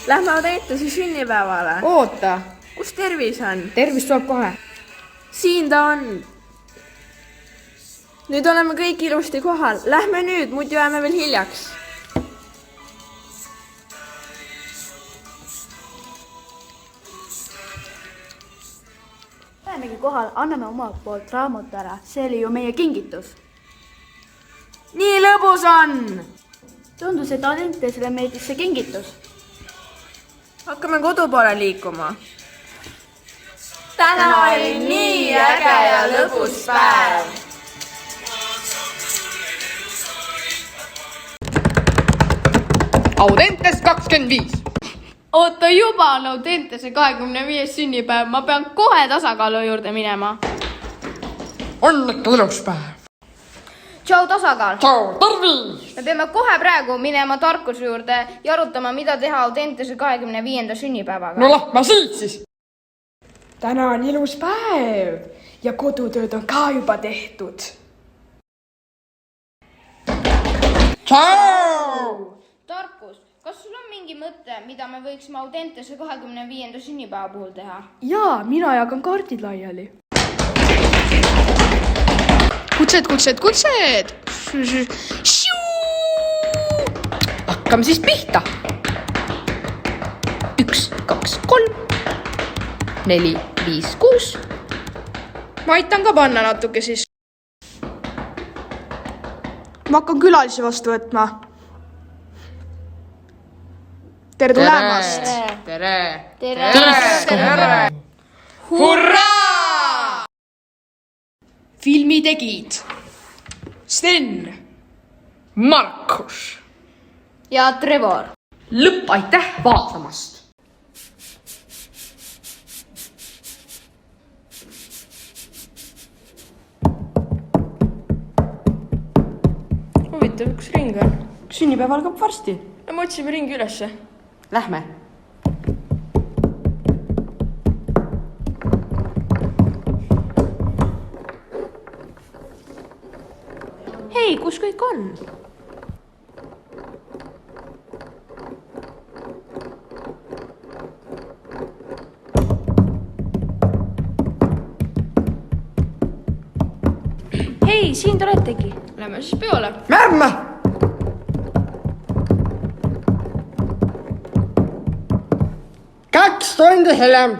Lähme Audentese sünnipäevale. Oota. Kus tervis on? Tervis tuleb kohe. Siin ta on. Nüüd oleme kõik ilusti kohal. Lähme nüüd, muidu jääme veel hiljaks. Olemegi kohal, anname omalt poolt raamatu ära. See oli ju meie kingitus. Nii lõbus on! Tundus, et Audentesele meeldis see kingitus. Hakkame kodu poole liikuma. Täna oli nii äge ja lõbus päev. Audentes 25. Oota, juba on Audentese 25. sünnipäev. Ma pean kohe tasakaalu juurde minema. Õnnetu iluspäev. Tšau, tasakaal. Tšau, tervis. Me peame kohe praegu minema tarkuse juurde ja arutama, mida teha Audentese 25. sünnipäevaga. No lähme siis. täna on ilus päev ja kodutööd on ka juba tehtud. Tšau. Tarkus, kas sul on mingi mõte, mida me võiksime Audentese 25. sünnipäeva puhul teha? Jaa, mina jagan kaardid laiali. Kutsed. Hakkame siis pihta. 1, 2, 3, 4, 5, 6. Ma aitan ka panna natuke siis. Ma hakkan külalisi vastu võtma. Tere tulemast. Tere. Hurraa! Filmi tegid Sten, Markus. Ja Trevor. Lõpp, aitäh vaatamast. huvitav, üks ring on. Sünnipäev algab varsti. No me otsime ringi ülesse. Lähme. Hei, kus kõik on? Hei, siin te oletegi. Lähme siis peole. Lähme. Kaks tundi hiljem.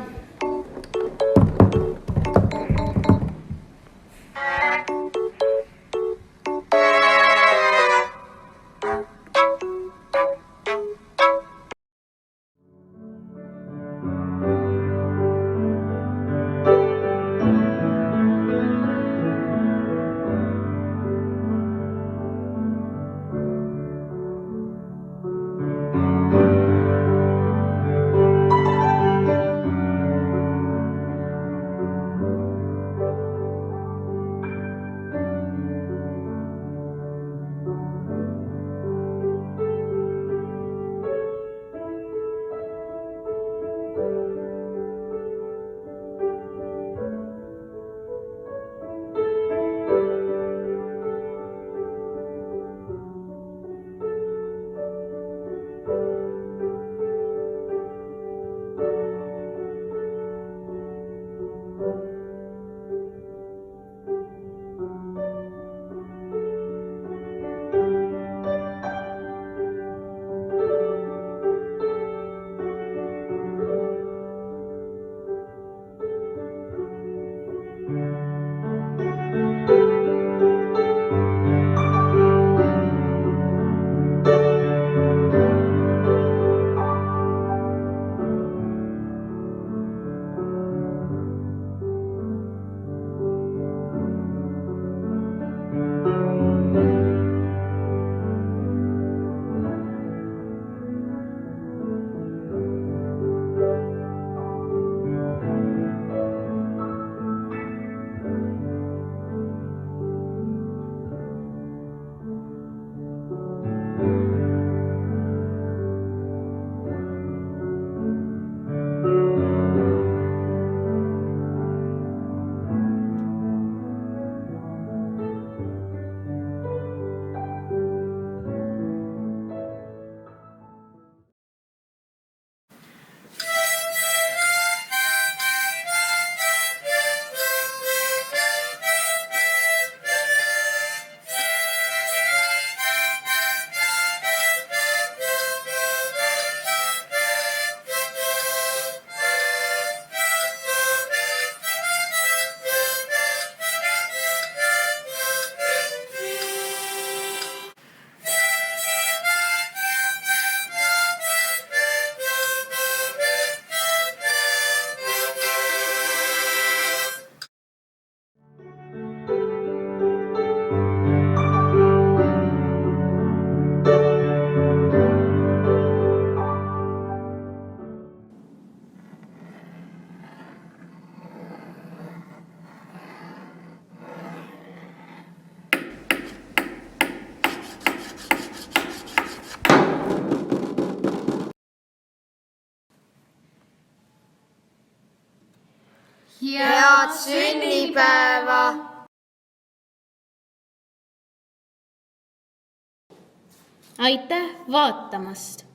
sünnipäeva! Aitäh vaatamast!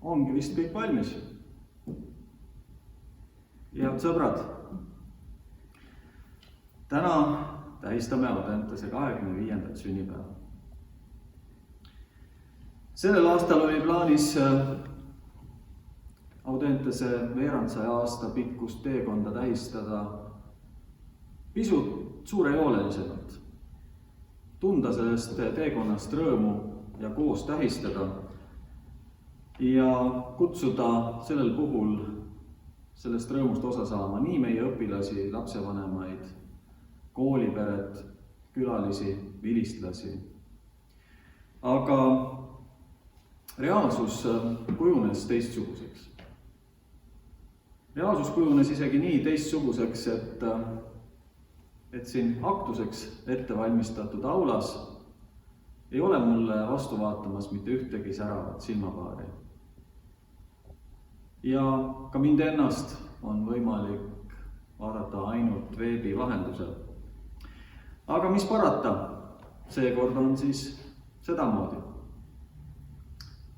Ongi vist kõik valmis. Head sõbrad, täna tähistame Audentese 25. sünnipäeva. Sellel aastal oli plaanis Audentese veerandsaja aasta pikkust teekonda tähistada pisut suurejoolelisemalt, tunda sellest teekonnast rõõmu ja koos tähistada ja kutsuda sellel puhul sellest rõõmust osa saama nii meie õpilasi, lapsevanemaid, kooliperet, külalisi, vilistlasi. Aga reaalsus kujunes teistsuguseks. Reaalsus kujunes isegi nii teistsuguseks, et siin aktuseks ette valmistatud aulas ei ole mulle vastu vaatamas mitte ühtegi säravat silmapaari. Ja ka mind ennast on võimalik vaadata ainult veebi vahendusel. Aga mis parata, seekord on siis sedamoodi.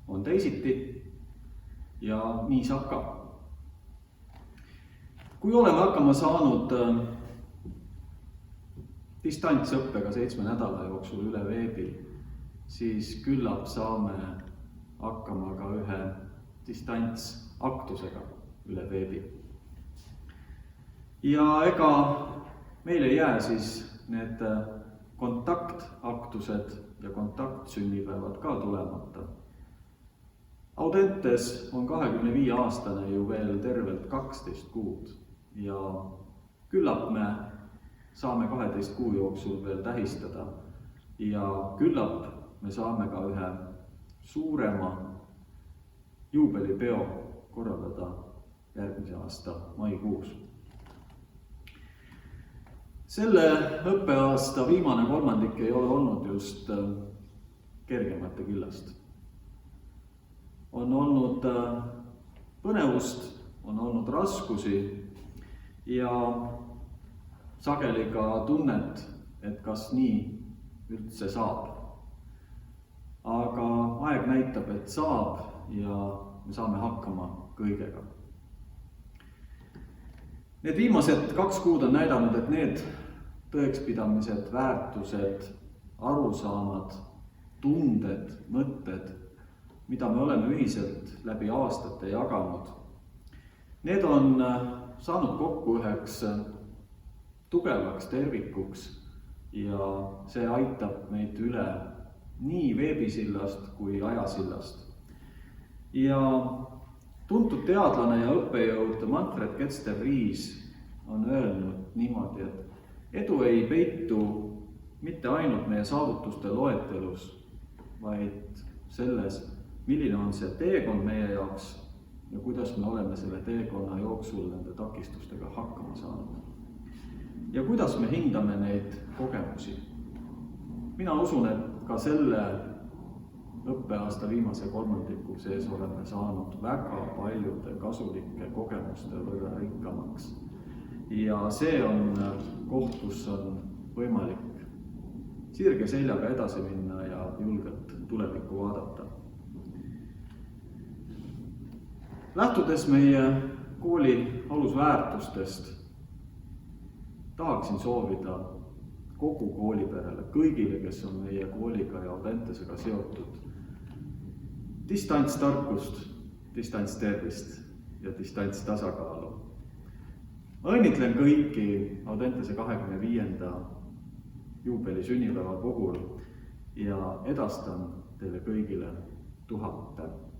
On teisiti ja nii saab ka. Kui oleme hakkama saanud distantsõppega 7 nädala jooksul üle veebi, siis küllap saame hakkama ka ühe distantsaktusega üle veebi. Ja ega meil ei jää siis need kontaktaktused ja kontaktsünnipäevad ka tulemata. Audentes on 25-aastane ju veel tervelt 12 kuud ja küllap me saame 12 kuu jooksul veel tähistada ja küllap me saame ka ühe suurema juubelipeo korraldada järgmise aasta maikuus. Selle õppeaasta viimane kolmandik ei ole olnud just kergemate killast. On olnud põnevust, on olnud raskusi ja sageli ka tunnet, et kas nii üldse saab. Aga aeg näitab, et saab ja me saame hakkama kõigega. Need viimased 2 kuud on näidanud, et need tõekspidamised, väärtused, arusaamad, tunded, mõtted, mida me oleme ühiselt läbi aastate jaganud, need on saanud kokku üheks tugevaks tervikuks ja see aitab meid üle nii veebisillast kui ajasillast. Ja tuntud teadlane ja õppejõud Manfred Ketster-Riis on öelnud niimoodi, et edu ei peitu mitte ainult meie saavutuste loetelus, vaid selles, milline on see teekond meie jaoks ja kuidas me oleme selle teekonna jooksul nende takistustega hakkama saanud. Ja kuidas me hindame neid kogemusi. Mina usun, et ka selle õppeaasta viimase kolmandiku sees oleme saanud väga paljude kasulike kogemuste võrra rikkamaks. Ja see on koht, kus on võimalik sirge seljaga edasi minna ja julgelt tulevikku vaadata. Lähtudes meie kooli alusväärtustest, tahaksin soovida kogu kooliperele, kõigile, kes on meie kooliga ja Audentesega seotud, distantstarkust, distantstervist ja distantstasakaalu. Ma õnnitlen kõiki Audentese 25. juubeli sünnipäeva puhul ja edastan teile kõigile 1000 tänu.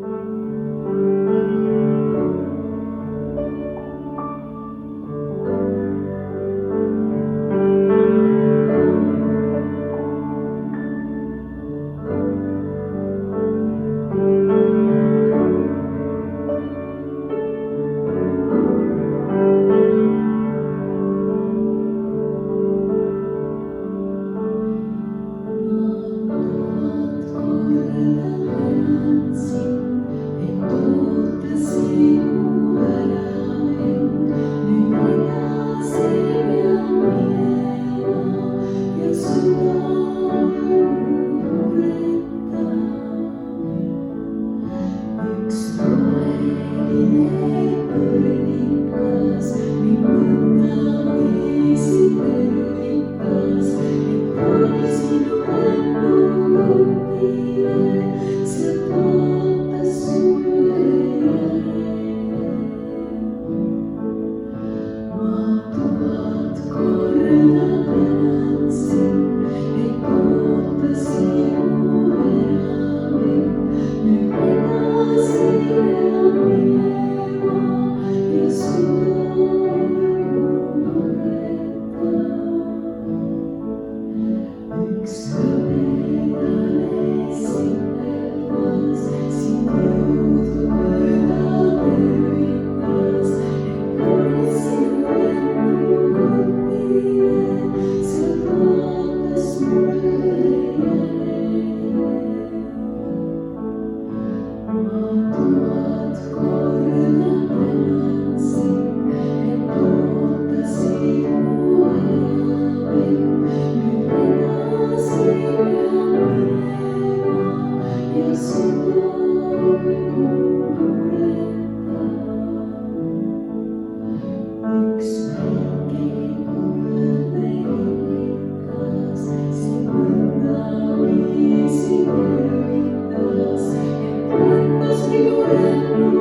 Thank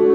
you.